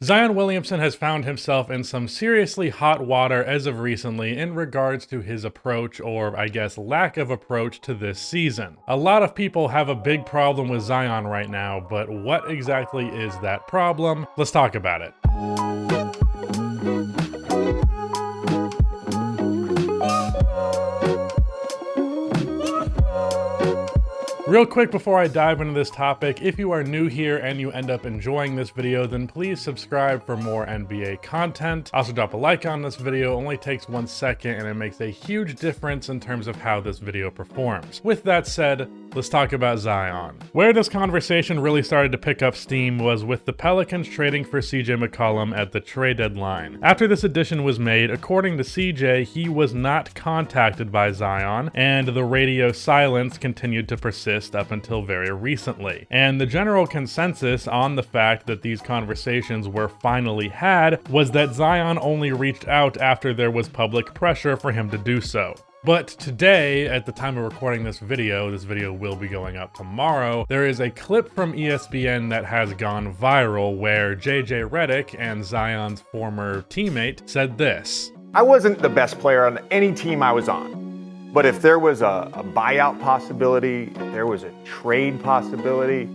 Zion Williamson has found himself in some seriously hot water as of recently in regards to his approach, or I guess lack of approach, to this season. A lot of people have a big problem with Zion right now, but what exactly is that problem? Let's talk about it. Real quick before I dive into this topic, if you are new here and you end up enjoying this video, then please subscribe for more NBA content. Also drop a like on this video, only takes 1 second and it makes a huge difference in terms of how this video performs. With that said, let's talk about Zion. Where this conversation really started to pick up steam was with the Pelicans trading for CJ McCollum at the trade deadline. After this addition was made, according to CJ, he was not contacted by Zion, and the radio silence continued to persist up until very recently. And the general consensus on the fact that these conversations were finally had was that Zion only reached out after there was public pressure for him to do so. But today, at the time of recording this video will be going up tomorrow, there is a clip from ESPN that has gone viral where JJ Redick and Zion's former teammate said this. I wasn't the best player on any team I was on. But if there was a buyout possibility, if there was a trade possibility,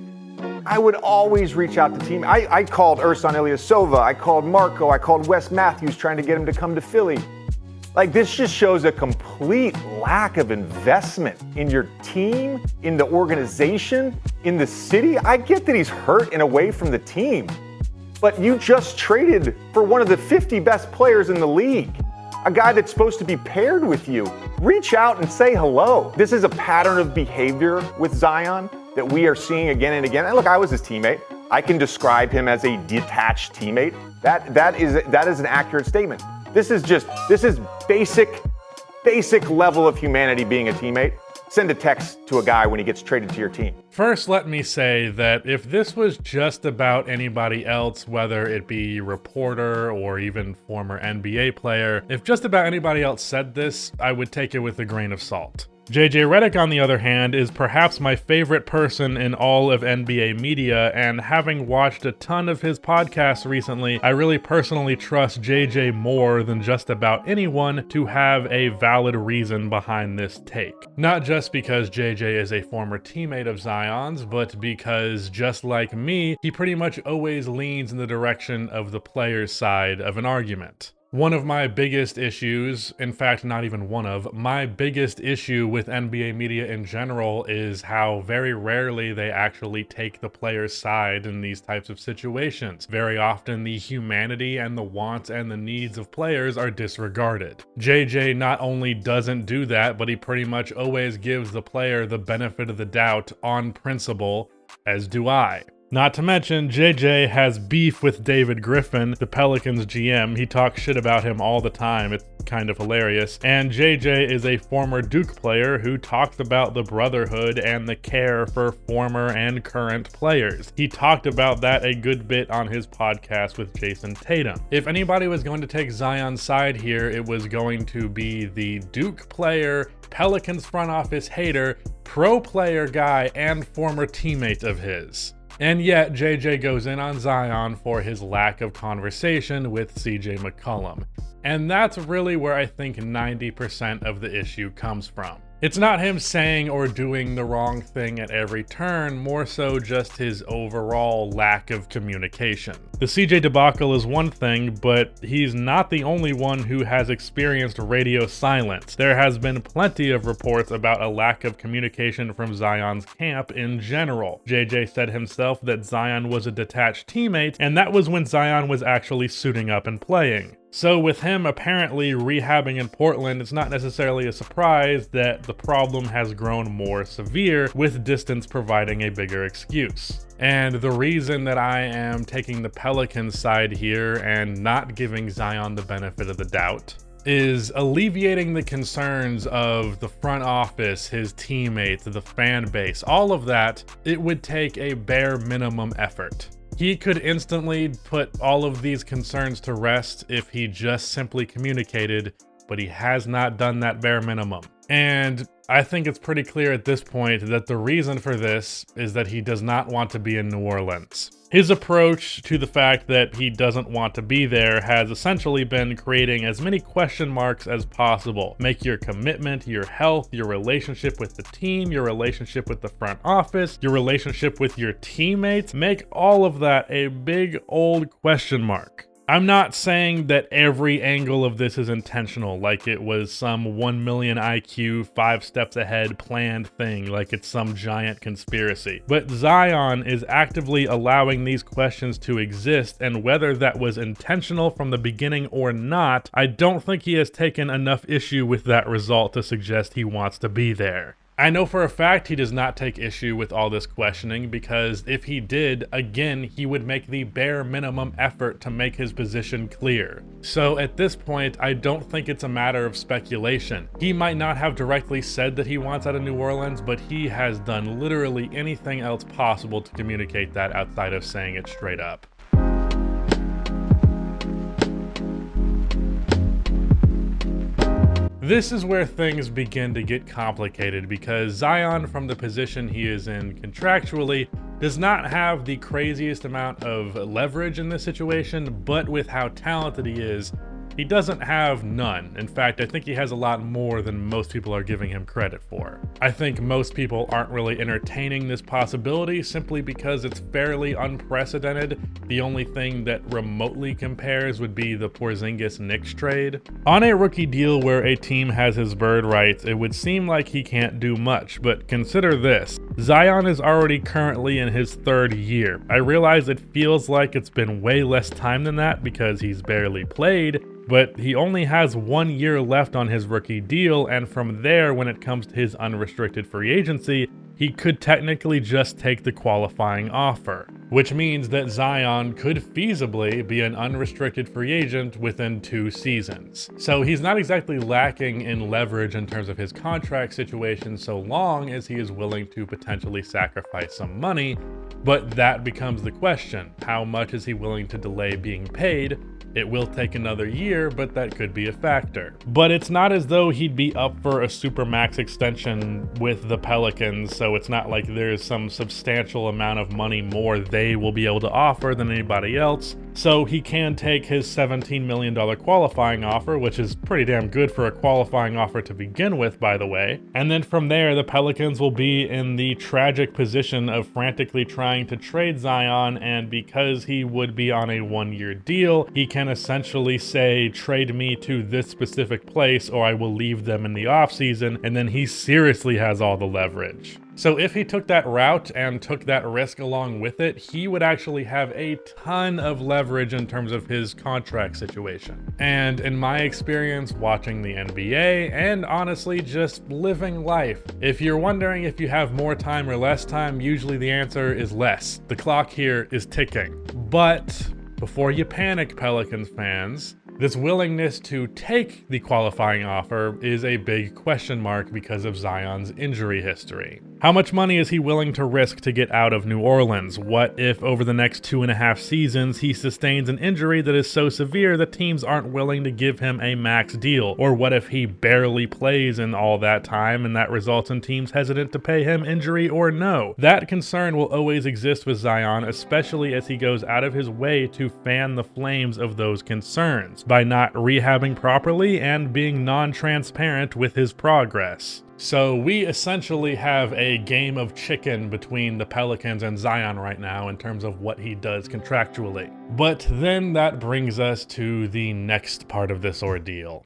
I would always reach out to team. I called Ersan Ilyasova, I called Marco, I called Wes Matthews trying to get him to come to Philly. Like, this just shows a complete lack of investment in your team, in the organization, in the city. I get that he's hurt and away from the team, but you just traded for one of the 50 best players in the league. A guy that's supposed to be paired with you. Reach out and say hello. This is a pattern of behavior with Zion that we are seeing again and again. And look, I was his teammate. I can describe him as a detached teammate. That is an accurate statement. This is basic level of humanity being a teammate. Send a text to a guy when he gets traded to your team. First, let me say that if this was just about anybody else, whether it be reporter or even former NBA player, if just about anybody else said this, I would take it with a grain of salt. JJ Redick, on the other hand, is perhaps my favorite person in all of NBA media, and having watched a ton of his podcasts recently, I really personally trust JJ more than just about anyone to have a valid reason behind this take. Not just because JJ is a former teammate of Zion's, but because, just like me, he pretty much always leans in the direction of the player's side of an argument. One of my biggest issues, in fact, not even one of, my biggest issue with NBA media in general is how very rarely they actually take the player's side in these types of situations. Very often the humanity and the wants and the needs of players are disregarded. JJ not only doesn't do that, but he pretty much always gives the player the benefit of the doubt on principle, as do I. Not to mention, JJ has beef with David Griffin, the Pelicans GM. He talks shit about him all the time. It's kind of hilarious. And JJ is a former Duke player who talks about the brotherhood and the care for former and current players. He talked about that a good bit on his podcast with Jason Tatum. If anybody was going to take Zion's side here, it was going to be the Duke player, Pelicans front office hater, pro player guy, and former teammate of his. And yet, JJ goes in on Zion for his lack of conversation with CJ McCollum. And that's really where I think 90% of the issue comes from. It's not him saying or doing the wrong thing at every turn, more so just his overall lack of communication. The CJ debacle is one thing, but he's not the only one who has experienced radio silence. There has been plenty of reports about a lack of communication from Zion's camp in general. JJ said himself that Zion was a detached teammate, and that was when Zion was actually suiting up and playing. So with him apparently rehabbing in Portland, it's not necessarily a surprise that the problem has grown more severe, with distance providing a bigger excuse. And the reason that I am taking the Pelicans side here and not giving Zion the benefit of the doubt is alleviating the concerns of the front office, his teammates, the fan base, all of that. It would take a bare minimum effort. He could instantly put all of these concerns to rest if he just simply communicated, but he has not done that bare minimum. And I think it's pretty clear at this point that the reason for this is that he does not want to be in New Orleans. His approach to the fact that he doesn't want to be there has essentially been creating as many question marks as possible. Make your commitment, your health, your relationship with the team, your relationship with the front office, your relationship with your teammates, make all of that a big old question mark. I'm not saying that every angle of this is intentional, like it was some 1 million IQ, 5 steps ahead planned thing, like it's some giant conspiracy. But Zion is actively allowing these questions to exist, and whether that was intentional from the beginning or not, I don't think he has taken enough issue with that result to suggest he wants to be there. I know for a fact he does not take issue with all this questioning, because if he did, again, he would make the bare minimum effort to make his position clear. So at this point, I don't think it's a matter of speculation. He might not have directly said that he wants out of New Orleans, but he has done literally anything else possible to communicate that outside of saying it straight up. This is where things begin to get complicated, because Zion, from the position he is in contractually, does not have the craziest amount of leverage in this situation, but with how talented he is, he doesn't have none. In fact, I think he has a lot more than most people are giving him credit for. I think most people aren't really entertaining this possibility simply because it's fairly unprecedented. The only thing that remotely compares would be the Porzingis-Knicks trade. On a rookie deal where a team has his bird rights, it would seem like he can't do much, but consider this. Zion is already currently in his 3rd year. I realize it feels like it's been way less time than that because he's barely played, but he only has 1 year left on his rookie deal, and from there, when it comes to his unrestricted free agency, he could technically just take the qualifying offer, which means that Zion could feasibly be an unrestricted free agent within 2 seasons. So he's not exactly lacking in leverage in terms of his contract situation, so long as he is willing to potentially sacrifice some money, but that becomes the question. How much is he willing to delay being paid? It will take another year, but that could be a factor. But it's not as though he'd be up for a supermax extension with the Pelicans, so it's not like there's some substantial amount of money more they will be able to offer than anybody else. So he can take his $17 million qualifying offer, which is pretty damn good for a qualifying offer to begin with, by the way. And then from there, the Pelicans will be in the tragic position of frantically trying to trade Zion, and because he would be on a 1-year deal, he can essentially say, trade me to this specific place or I will leave them in the offseason, and then he seriously has all the leverage. So if he took that route and took that risk along with it, he would actually have a ton of leverage in terms of his contract situation. And in my experience watching the NBA, and honestly just living life, if you're wondering if you have more time or less time, usually the answer is less. The clock here is ticking. But before you panic, Pelicans fans, this willingness to take the qualifying offer is a big question mark because of Zion's injury history. How much money is he willing to risk to get out of New Orleans? What if over the next 2.5 seasons he sustains an injury that is so severe that teams aren't willing to give him a max deal? Or what if he barely plays in all that time and that results in teams hesitant to pay him, injury or no? That concern will always exist with Zion, especially as he goes out of his way to fan the flames of those concerns by not rehabbing properly and being non-transparent with his progress. So we essentially have a game of chicken between the Pelicans and Zion right now in terms of what he does contractually. But then that brings us to the next part of this ordeal.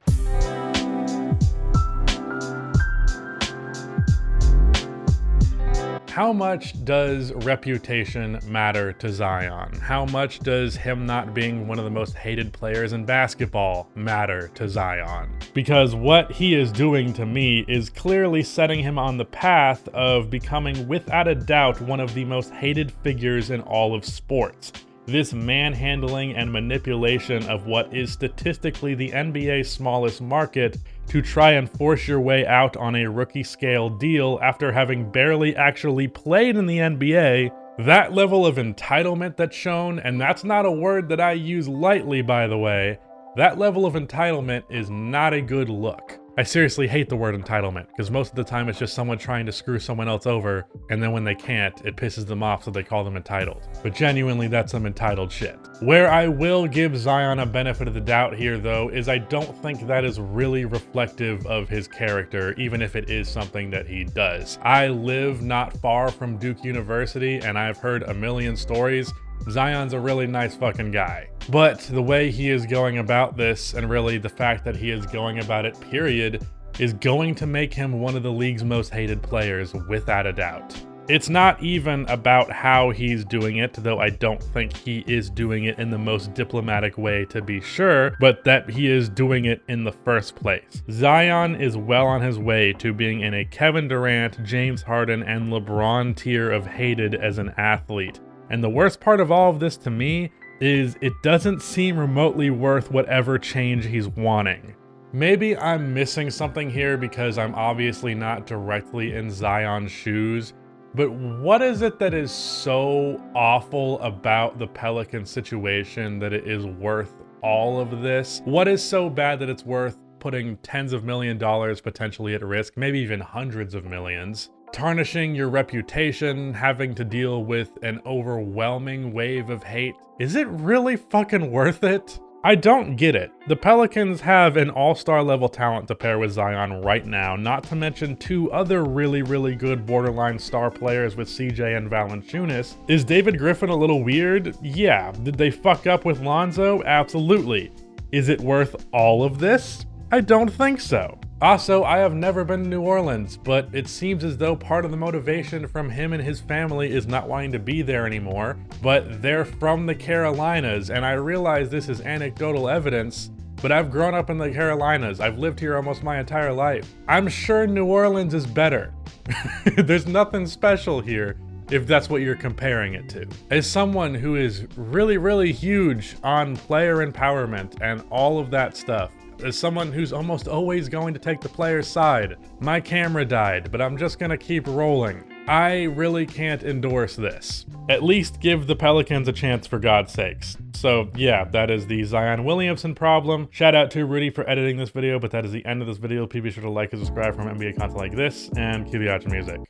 How much does reputation matter to Zion? How much does him not being one of the most hated players in basketball matter to Zion? Because what he is doing to me is clearly setting him on the path of becoming, without a doubt, one of the most hated figures in all of sports. This manhandling and manipulation of what is statistically the NBA's smallest market to try and force your way out on a rookie scale deal after having barely actually played in the NBA, that level of entitlement that's shown, and that's not a word that I use lightly, by the way, that level of entitlement is not a good look. I seriously hate the word entitlement, because most of the time it's just someone trying to screw someone else over, and then when they can't, it pisses them off, so they call them entitled. But genuinely, that's some entitled shit. Where I will give Zion a benefit of the doubt here, though, is I don't think that is really reflective of his character, even if it is something that he does. I live not far from Duke University, and I've heard a million stories. Zion's a really nice fucking guy. But the way he is going about this, and really the fact that he is going about it, period, is going to make him one of the league's most hated players, without a doubt. It's not even about how he's doing it, though I don't think he is doing it in the most diplomatic way, to be sure, but that he is doing it in the first place. Zion is well on his way to being in a Kevin Durant, James Harden, and LeBron tier of hated as an athlete. And the worst part of all of this to me is it doesn't seem remotely worth whatever change he's wanting. Maybe I'm missing something here because I'm obviously not directly in Zion's shoes, but what is it that is so awful about the Pelicans situation that it is worth all of this? What is so bad that it's worth putting tens of $millions potentially at risk, maybe even hundreds of millions? Tarnishing your reputation, having to deal with an overwhelming wave of hate. Is it really fucking worth it? I don't get it. The Pelicans have an all-star level talent to pair with Zion right now, not to mention two other really good borderline star players with CJ and Valanciunas. Is David Griffin a little weird? Yeah. Did they fuck up with Lonzo? Absolutely. Is it worth all of this? I don't think so. Also, I have never been to New Orleans, but it seems as though part of the motivation from him and his family is not wanting to be there anymore, but they're from the Carolinas, and I realize this is anecdotal evidence, but I've grown up in the Carolinas. I've lived here almost my entire life. I'm sure New Orleans is better. There's nothing special here, if that's what you're comparing it to. As someone who is really huge on player empowerment and all of that stuff, as someone who's almost always going to take the player's side, my camera died, but I'm just gonna keep rolling. I really can't endorse this. At least give the Pelicans a chance, for God's sakes. So yeah, that is the Zion Williamson problem. Shout out to Rudy for editing this video, but that is the end of this video. Please be sure to like and subscribe for more NBA content like this, and cue the outro music.